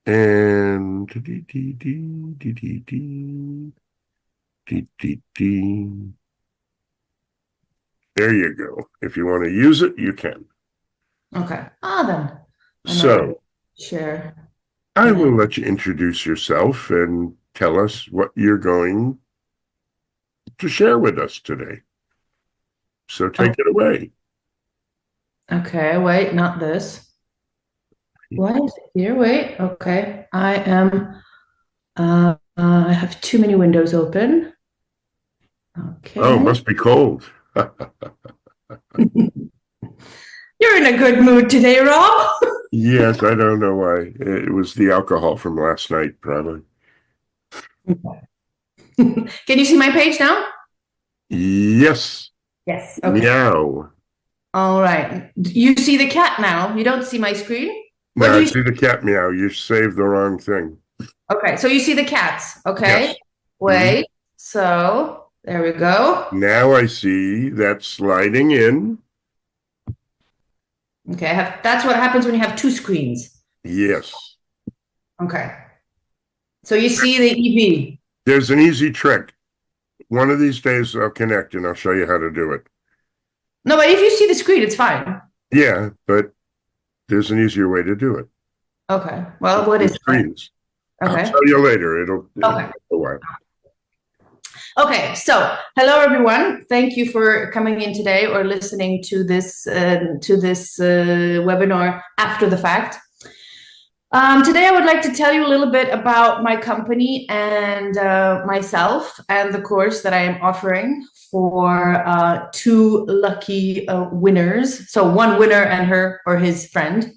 And there you go. If you want to use it, you can. Okay. Ah, then I'm already So share. I And will let you introduce yourself and tell us what you're going to share with us today. So take oh, it away. okay. Wait, not this. Why is it here? Wait. Okay. I am. I have too many windows open. Oh, Okay. must be cold. You're in a good mood today, Rob. Yes, I don't know why. It was the alcohol from last night, probably. Can you see my page now? Yes. Yes. Okay. Meow. All right. You see the cat now. You don't see my screen. What Now do I you see? see the cat meow. You saved the wrong thing. Okay. So you see the cats. Yes. Okay. Mhm. Wait. So there we go. Now I see that sliding in. Okay. That's what happens when you have two screens. Yes. Okay. So you see the EV. There's an easy trick. One of these days I'll connect and I'll show you how to do it. No, but if you see the screen, it's fine. Yeah, but there's an easier way to do it. Okay. Well, With what two is it? screens. I'll Okay. tell you later. It'll Okay. take a while. Okay. So, hello everyone. Thank you for coming in today or listening to this webinar after the fact. Today, I would like to tell you a little bit about my company and myself and the course that I am offering for two lucky winners. So, one winner and her or his friend.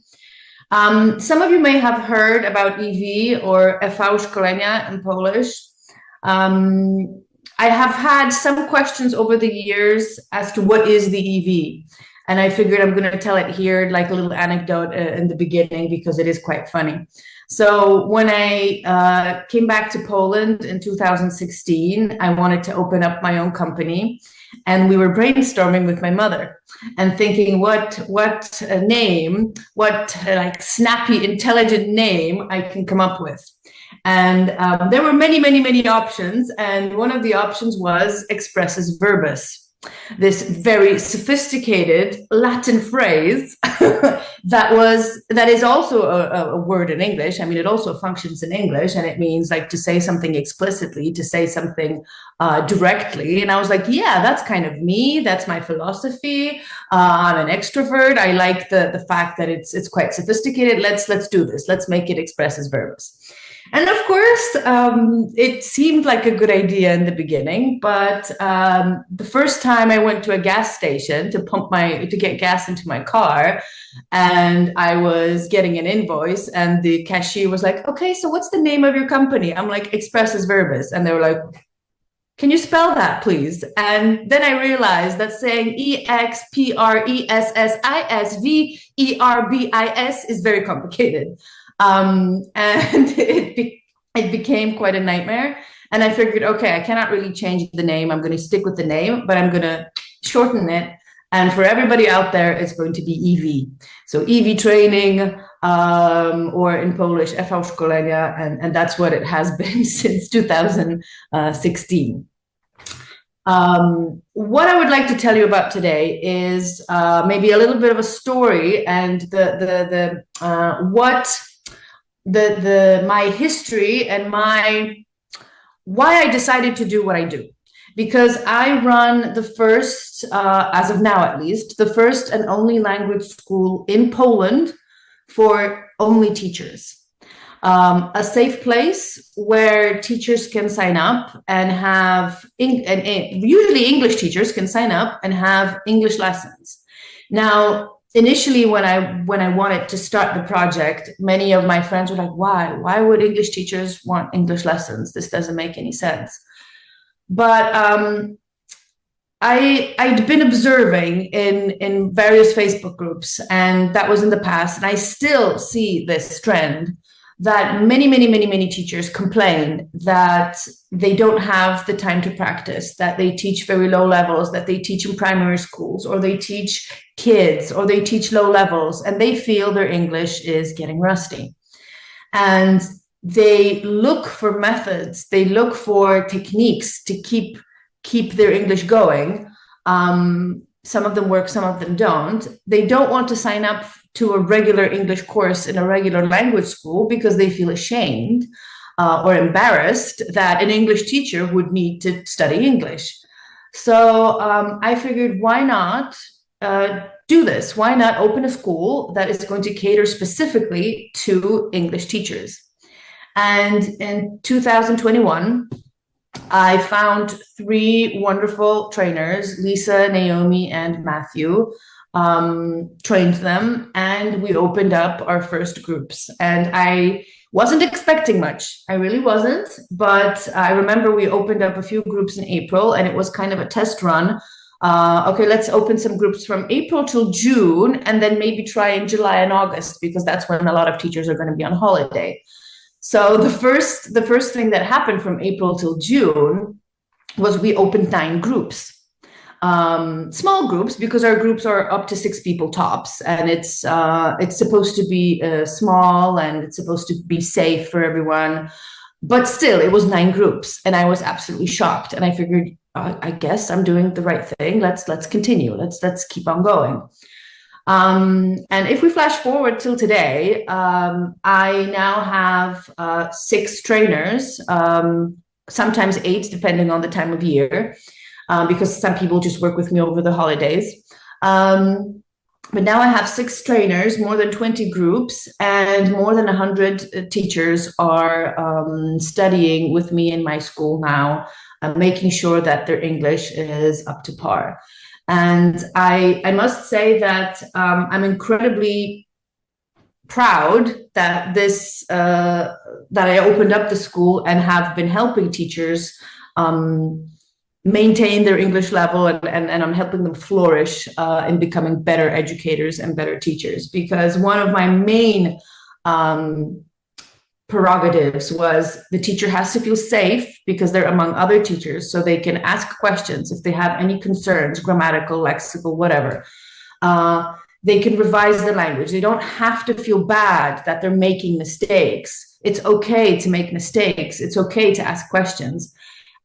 Some of you may have heard about EV or EV szkolenia in Polish. I have had some questions over the years as to what is the EV. And I figured I'm going to tell it here, like a little anecdote in the beginning, because it is quite funny. So when I came back to Poland in 2016, I wanted to open up my own company. And we were brainstorming with my mother and thinking what name, what like snappy, intelligent name I can come up with. And there were many options. And one of the options was expressus verbis, this very sophisticated Latin phrase that is also a word in English. I mean, it also functions in English, and it means like to say something explicitly, to say something directly. And I was like, yeah, that's kind of me. That's my philosophy. I'm an extrovert. I like the fact that it's quite sophisticated. Let's do this. Let's make it expressus verbis. And of course, it seemed like a good idea in the beginning, but the first time I went to a gas station to get gas into my car, and I was getting an invoice, and the cashier was like, "Okay, so what's the name of your company?" I'm like, "Expressus Verbis," and they were like, "Can you spell that, please?" And then I realized that saying EXPRESSISVERBIS is very complicated. And it became quite a nightmare. And I figured, okay, I cannot really change the name. I'm going to stick with the name, but I'm going to shorten it. And for everybody out there, it's going to be EV. So EV training, or in Polish, EV szkolenia, and that's what it has been since 2016. What I would like to tell you about today is maybe a little bit of a story and my history and why I decided to do what I do. Because I run the first, as of now at least, the first and only language school in Poland for only teachers. A safe place where teachers can sign up and have, and usually English teachers can sign up and have English lessons. Now, initially, when I wanted to start the project, many of my friends were like, why would English teachers want English lessons? This doesn't make any sense. But I'd been observing in various Facebook groups, and that was in the past, and I still see this trend that many teachers complain that they don't have the time to practice, that they teach very low levels, that they teach in primary schools, or they teach kids, or they teach low levels, and they feel their English is getting rusty. And they look for methods, they look for techniques to keep their English going. Some of them work, some of them don't. They don't want to sign up to a regular English course in a regular language school because they feel ashamed or embarrassed that an English teacher would need to study English. So I figured, why not do this? Why not open a school that is going to cater specifically to English teachers? And in 2021, I found 3 wonderful trainers, Lisa, Naomi, and Matthew, trained them, and we opened up our first groups. And I wasn't expecting much. I really wasn't. But I remember we opened up a few groups in April, and it was kind of a test run. Okay, let's open some groups from April till June, and then maybe try in July and August, because that's when a lot of teachers are going to be on holiday. So the first thing that happened from April till June was we opened 9 groups, small groups, because our groups are up to 6 people tops, and it's supposed to be small, and it's supposed to be safe for everyone. But still, it was 9 groups, and I was absolutely shocked. And I figured, I guess I'm doing the right thing. Let's continue. Let's keep on going. And if we flash forward till today, I now have 6 trainers, sometimes 8, depending on the time of year, because some people just work with me over the holidays. But now I have 6 trainers, more than 20 groups, and more than 100 teachers are studying with me in my school now, making sure that their English is up to par. And I must say that I'm incredibly proud that that I opened up the school and have been helping teachers maintain their English level, and I'm helping them flourish in becoming better educators and better teachers. Because one of my main prerogatives was the teacher has to feel safe because they're among other teachers, so they can ask questions if they have any concerns, grammatical, lexical, whatever. They can revise the language. They don't have to feel bad that they're making mistakes. It's okay to make mistakes. It's okay to ask questions.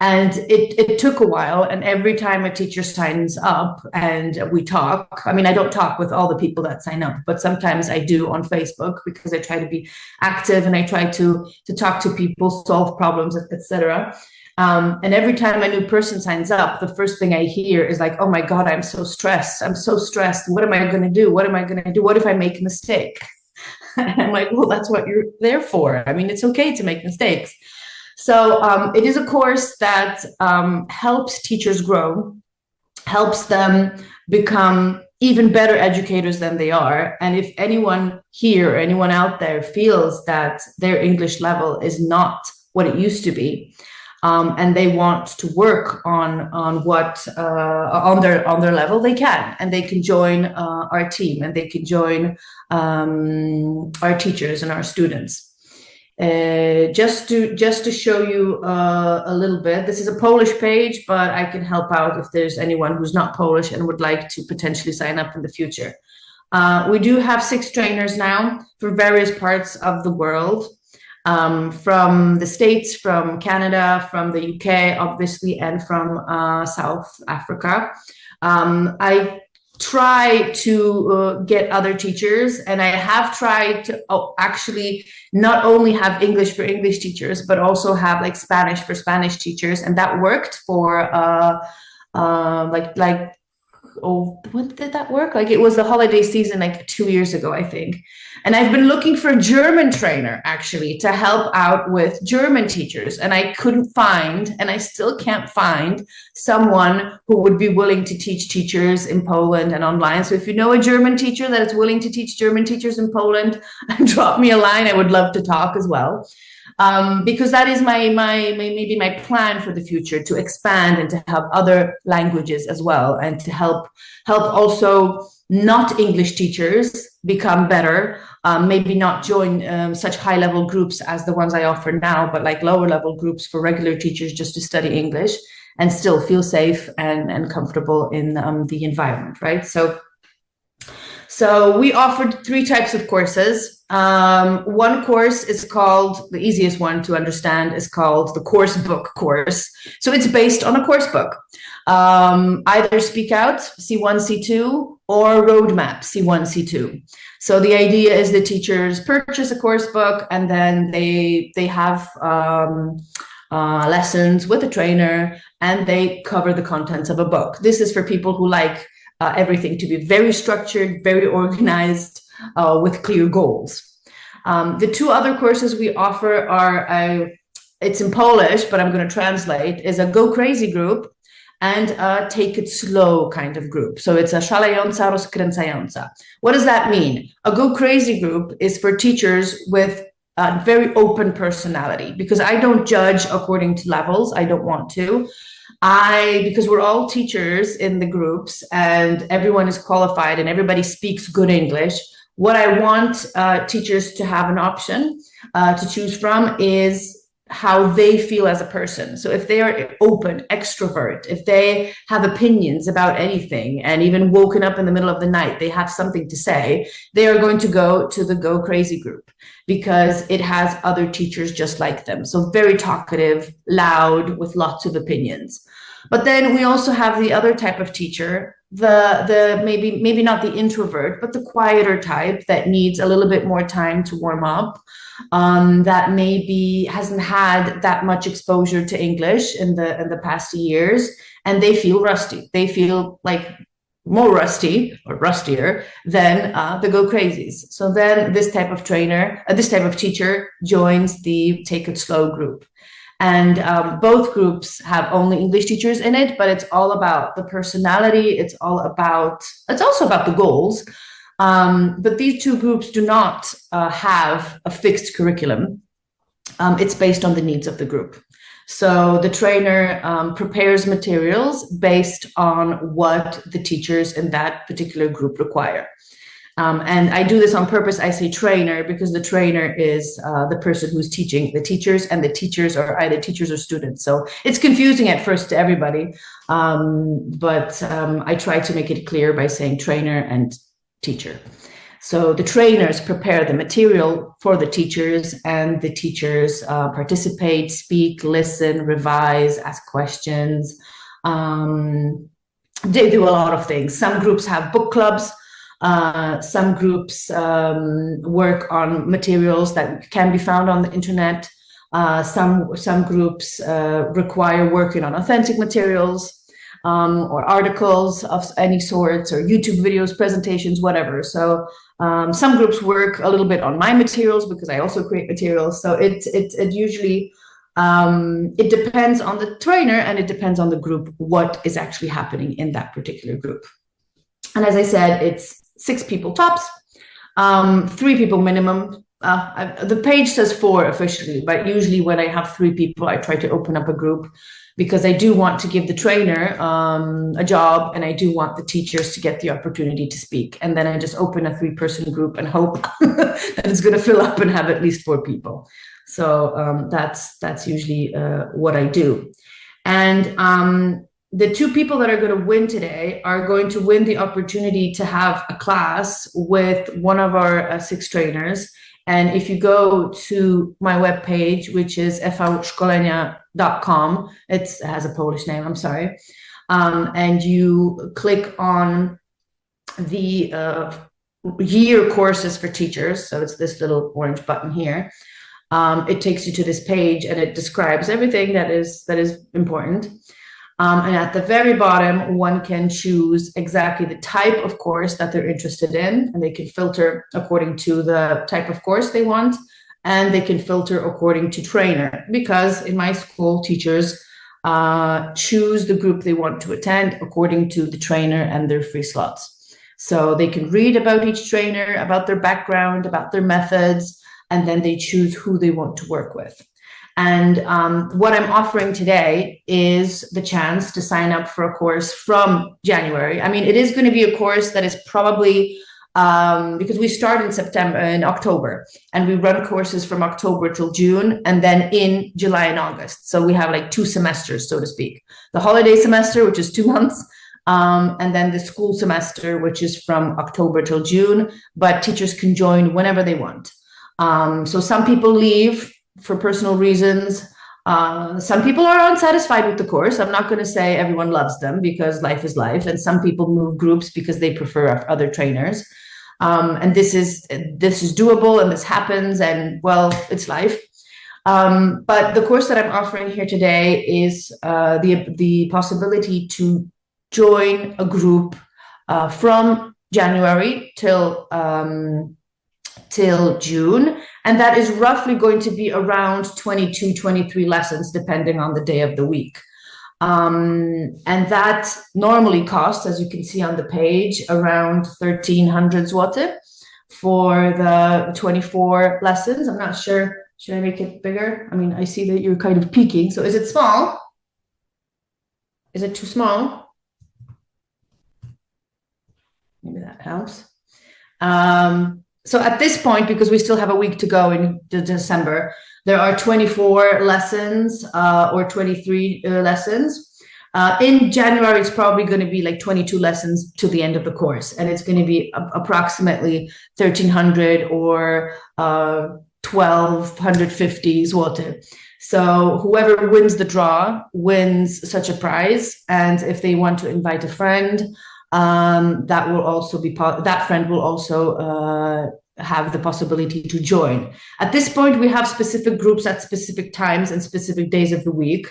And it took a while, and every time a teacher signs up and we talk, I mean, I don't talk with all the people that sign up, but sometimes I do on Facebook, because I try to be active and I try to talk to people, solve problems, etc. And every time a new person signs up, the first thing I hear is like, oh my God, I'm so stressed. I'm so stressed. What am I going to do? What am I going to do? What if I make a mistake? And I'm like, well, that's what you're there for. I mean, it's okay to make mistakes. So it is a course that helps teachers grow, helps them become even better educators than they are. And if anyone here, anyone out there feels that their English level is not what it used to be, and they want to work on their level, they can, and they can join our team, and they can join our teachers and our students. Just to show you a little bit, this is a Polish page, but I can help out if there's anyone who's not Polish and would like to potentially sign up in the future. We do have 6 trainers now from various parts of the world, from the States, from Canada, from the UK, obviously, and from South Africa. I try to get other teachers, and I have tried to actually not only have English for English teachers, but also have like Spanish for Spanish teachers, and that worked for when did that work? Like, it was the holiday season like 2 years ago, I think. And I've been looking for a German trainer actually to help out with German teachers, and I couldn't find, and I still can't find, someone who would be willing to teach teachers in Poland and online. So if you know a German teacher that is willing to teach German teachers in Poland, drop me a line. I would love to talk as well. Because that is maybe my plan for the future, to expand and to help other languages as well, and to help also not English teachers become better, maybe not join such high level groups as the ones I offer now, but like lower level groups for regular teachers just to study English and still feel safe and comfortable in the environment, right? So we offered 3 types of courses. One course is called, the easiest one to understand is called the course book course. So it's based on a course book. Either Speak Out, C1, C2, or Roadmap, C1, C2. So the idea is the teachers purchase a course book and then they have lessons with a trainer and they cover the contents of a book. This is for people who like everything to be very structured, very organized, with clear goals. The 2 other courses we offer are, it's in Polish, but I'm going to translate, is a Go Crazy group and a Take It Slow kind of group. So it's a szalejąca, rozkręcająca. What does that mean? A Go Crazy group is for teachers with a very open personality, because I don't judge according to levels. I don't want to. Because we're all teachers in the groups and everyone is qualified and everybody speaks good English, what I want teachers to have an option to choose from is how they feel as a person. So if they are open, extrovert, if they have opinions about anything and even woken up in the middle of the night, they have something to say, they are going to go to the Go Crazy group because it has other teachers just like them. So very talkative, loud, with lots of opinions. But then we also have the other type of teacher, the maybe not the introvert, but the quieter type that needs a little bit more time to warm up, that maybe hasn't had that much exposure to English in the past years, and they feel rusty. They feel like more rusty or rustier than the Go Crazies. So then this type of trainer, this type of teacher joins the Take It Slow group. And both groups have only English teachers in it, but it's all about the personality. It's also about the goals. But these 2 groups do not have a fixed curriculum. It's based on the needs of the group. So the trainer prepares materials based on what the teachers in that particular group require. And I do this on purpose. I say trainer because the trainer is the person who's teaching the teachers, and the teachers are either teachers or students. So it's confusing at first to everybody, but I try to make it clear by saying trainer and teacher. So the trainers prepare the material for the teachers, and the teachers participate, speak, listen, revise, ask questions. They do a lot of things. Some groups have book clubs. Some groups work on materials that can be found on the internet. Some groups require working on authentic materials or articles of any sorts, or YouTube videos, presentations, whatever. So some groups work a little bit on my materials because I also create materials. So it usually it depends on the trainer and it depends on the group what is actually happening in that particular group. And as I said, it's 6 people tops, 3 people minimum. The page says 4 officially, but usually when I have 3 people, I try to open up a group because I do want to give the trainer a job, and I do want the teachers to get the opportunity to speak. And then I just open a 3-person group and hope that it's going to fill up and have at least 4 people. So that's usually what I do. And the 2 people that are going to win today are going to win the opportunity to have a class with one of our 6 trainers. And if you go to my webpage, which is evszkolenia.com, it has a Polish name, I'm sorry, and you click on the year courses for teachers, so it's this little orange button here, it takes you to this page and it describes everything that is important. And at the very bottom, one can choose exactly the type of course that they're interested in, and they can filter according to the type of course they want, and they can filter according to trainer, because in my school, teachers choose the group they want to attend according to the trainer and their free slots. So they can read about each trainer, about their background, about their methods, and then they choose who they want to work with. And what I'm offering today is the chance to sign up for a course from January. I mean, it is going to be a course that is probably, because we start in October, and we run courses from October till June, and then in July and August. So we have like 2 semesters, so to speak. The holiday semester, which is 2 months, and then the school semester, which is from October till June, but teachers can join whenever they want. So some people leave for personal reasons. Some people are unsatisfied with the course. I'm not going to say everyone loves them because life is life, and some people move groups because they prefer other trainers. And this is doable, and this happens, and well, it's life. But the course that I'm offering here today is the possibility to join a group from January till June, and that is roughly going to be around 22, 23 lessons, depending on the day of the week. And that normally costs, as you can see on the page, around 1,300 zloty for the 24 lessons. I'm not sure, should I make it bigger? I mean, I see that you're kind of peeking. So is it small? Is it too small? Maybe that helps. So at this point, because we still have a week to go in December, there are 24 lessons or 23 lessons. In January, it's probably going to be like 22 lessons to the end of the course, and it's going to be approximately 1,300 or 1,250 zloty. So whoever wins the draw wins such a prize, and if they want to invite a friend, that will also be that friend will also have the possibility to join. At this point, we have specific groups at specific times and specific days of the week,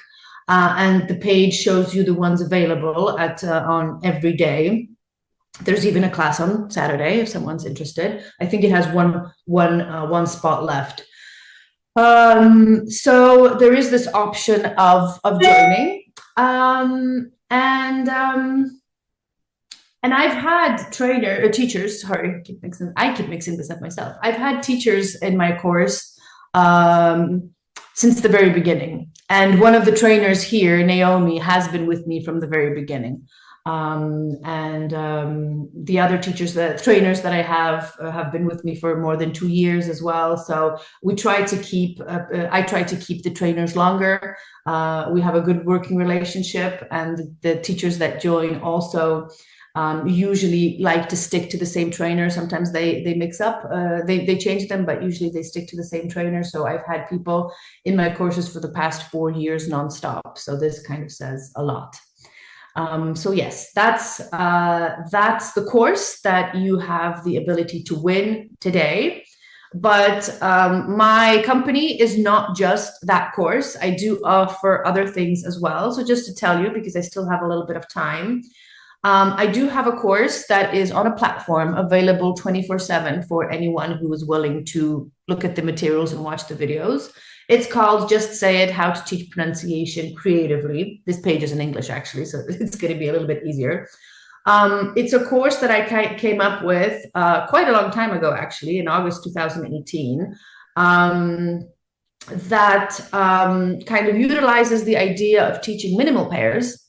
and the page shows you the ones available at on every day. There's even a class on Saturday if someone's interested. I think it has one spot left. So there is this option of joining, and I've had teachers, sorry, I keep mixing this up myself. I've had teachers in my course since the very beginning. And one of the trainers here, Naomi, has been with me from the very beginning. The other trainers that I have been with me for more than 2 years as well. So we try to keep, I try to keep the trainers longer. We have a good working relationship, and the teachers that join also usually like to stick to the same trainer. Sometimes they mix up, they change them, but usually they stick to the same trainer. So I've had people in my courses for the past 4 years nonstop. So this kind of says a lot. So yes, that's the course that you have the ability to win today. But my company is not just that course. I do offer other things as well. So just to tell you, because I still have a little bit of time, I do have a course that is on a platform available 24/7 for anyone who is willing to look at the materials and watch the videos. It's called Just Say It, How to Teach Pronunciation Creatively. This page is in English, actually, so it's going to be a little bit easier. It's a course that I came up with quite a long time ago, actually, in August 2018, that kind of utilizes the idea of teaching minimal pairs.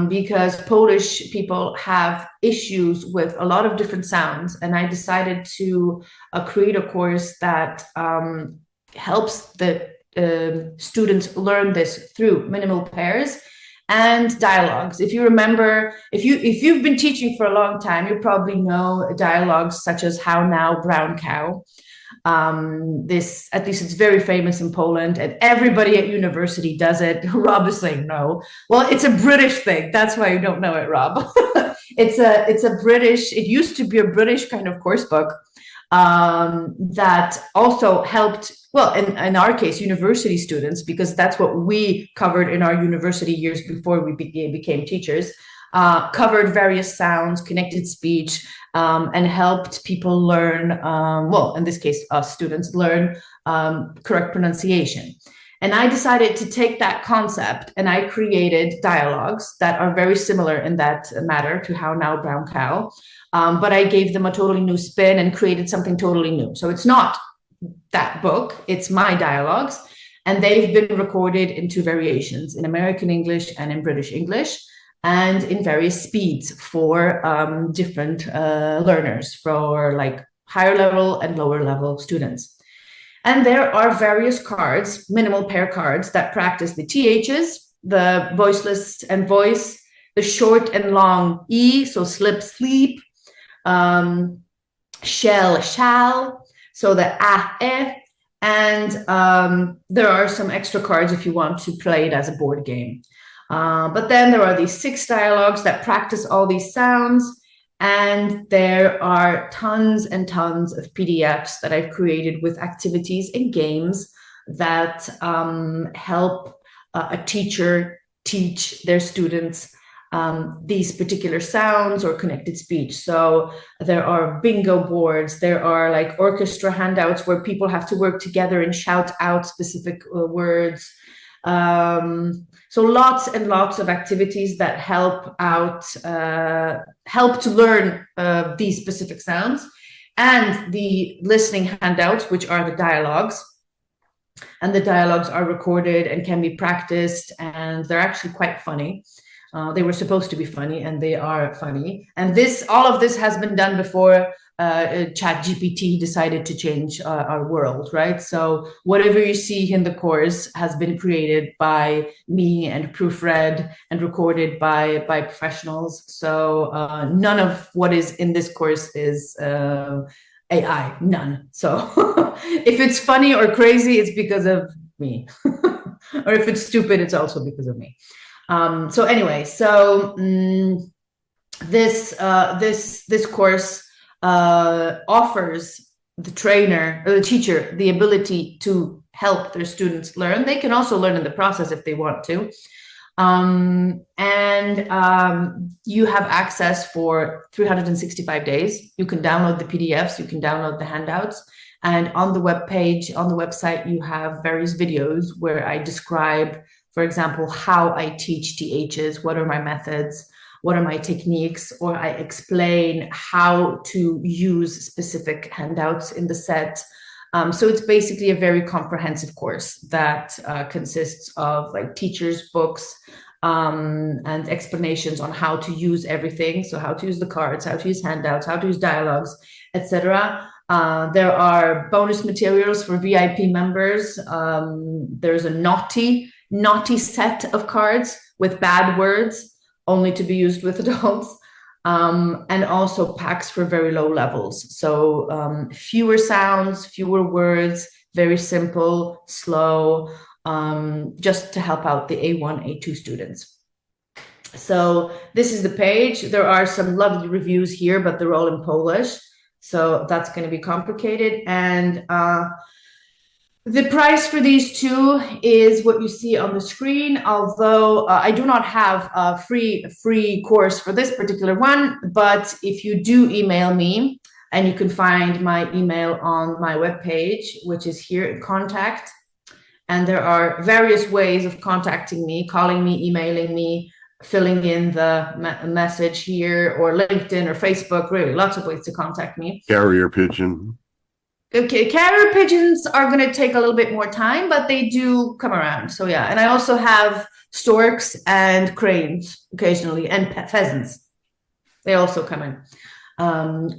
Because Polish people have issues with a lot of different sounds, and I decided to create a course that helps the students learn this through minimal pairs and dialogues. If you remember, if you've been teaching for a long time, you probably know dialogues such as "How now, brown cow." This, at least it's very famous in Poland, and everybody at university does it. Rob is saying no. Well, it's a British thing. That's why you don't know it, Rob. It used to be a British kind of course book that also helped, well, in our case, university students, because that's what we covered in our university years before we became teachers, covered various sounds, connected speech, and helped people learn, well, in this case, us students learn correct pronunciation. And I decided to take that concept, and I created dialogues that are very similar in that matter to "How now, brown cow," but I gave them a totally new spin and created something totally new. So it's not that book, it's my dialogues, and they've been recorded in 2 variations, in American English and in British English, and in various speeds for different learners, for like higher level and lower level students. And there are various cards, minimal pair cards, that practice the THs, the voiceless and voice, the short and long E, so slip, sleep, shall, shall, so the eh, and there are some extra cards if you want to play it as a board game. But then there are these 6 dialogues that practice all these sounds, and there are tons and tons of PDFs that I've created with activities and games that help a teacher teach their students these particular sounds or connected speech. So there are bingo boards, there are like orchestra handouts where people have to work together and shout out specific words. So lots and lots of activities that help to learn these specific sounds, and the listening handouts, which are the dialogues. And the dialogues are recorded and can be practiced, and they're actually quite funny. They were supposed to be funny, and they are funny. And all of this has been done before ChatGPT decided to change our world, right? So whatever you see in the course has been created by me and proofread and recorded by professionals. So none of what is in this course is AI, none. So if it's funny or crazy, it's because of me. Or if it's stupid, it's also because of me. So anyway, so this course offers the trainer or the teacher the ability to help their students learn. They can also learn in the process if they want to. You have access for 365 days. You can download the PDFs, you can download the handouts. And on the webpage, on the website, you have various videos where I describe, for example, how I teach THs, what are my methods, what are my techniques, or I explain how to use specific handouts in the set. So it's basically a very comprehensive course that consists of like teachers' books and explanations on how to use everything. So how to use the cards, how to use handouts, how to use dialogues, etc. There are bonus materials for VIP members. There's a naughty set of cards with bad words, only to be used with adults, and also packs for very low levels. So fewer sounds, fewer words, very simple, slow, just to help out the A1, A2 students. So this is the page. There are some lovely reviews here, but they're all in Polish. So that's going to be complicated. And the price for these two is what you see on the screen, although I do not have a free course for this particular one. But if you do email me, and you can find my email on my webpage, which is here in contact. And there are various ways of contacting me, calling me, emailing me, filling in the message here, or LinkedIn or Facebook, really lots of ways to contact me. Carrier pigeon. Okay, carrier pigeons are going to take a little bit more time, but they do come around. So yeah, and I also have storks and cranes occasionally, and pheasants. They also come in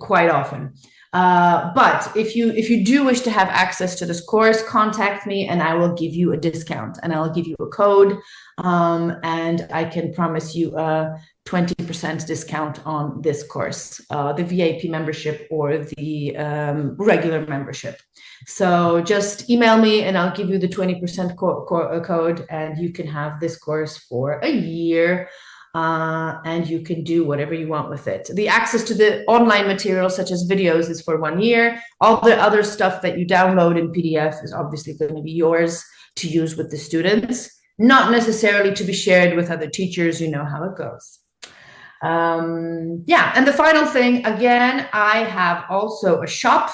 quite often. But if you do wish to have access to this course, contact me and I will give you a discount, and I'll give you a code, and I can promise you a 20% discount on this course, the VIP membership or the regular membership. So just email me and I'll give you the 20% code, and you can have this course for a year. And you can do whatever you want with it. The access to the online material, such as videos, is for 1 year. All the other stuff that you download in PDF is obviously going to be yours to use with the students, not necessarily to be shared with other teachers. You know how it goes. Yeah, and the final thing, again, I have also a shop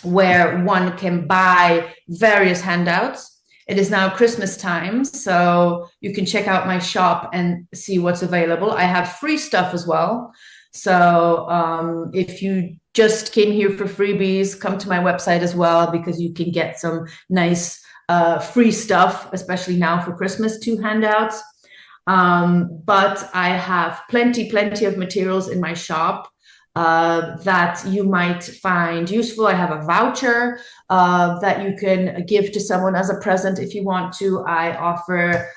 where one can buy various handouts. It is now Christmas time, so you can check out my shop and see what's available. I have free stuff as well. So if you just came here for freebies, come to my website as well, because you can get some nice free stuff, especially now for Christmas, 2 handouts. But I have plenty of materials in my shop. that you might find useful. I have a voucher that you can give to someone as a present if you want to. I offer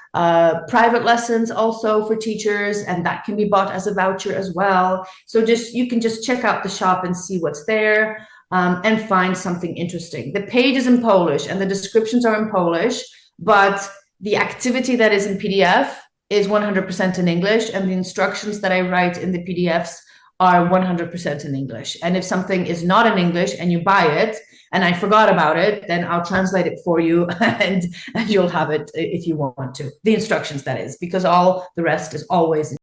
private lessons also for teachers, and that can be bought as a voucher as well. So you can just check out the shop and see what's there and find something interesting. The page is in Polish and the descriptions are in Polish, but the activity that is in PDF is 100% in English, and the instructions that I write in the PDFs are 100% in English. And if something is not in English and you buy it and I forgot about it, then I'll translate it for you and you'll have it if you want to. The instructions, that is, because all the rest is always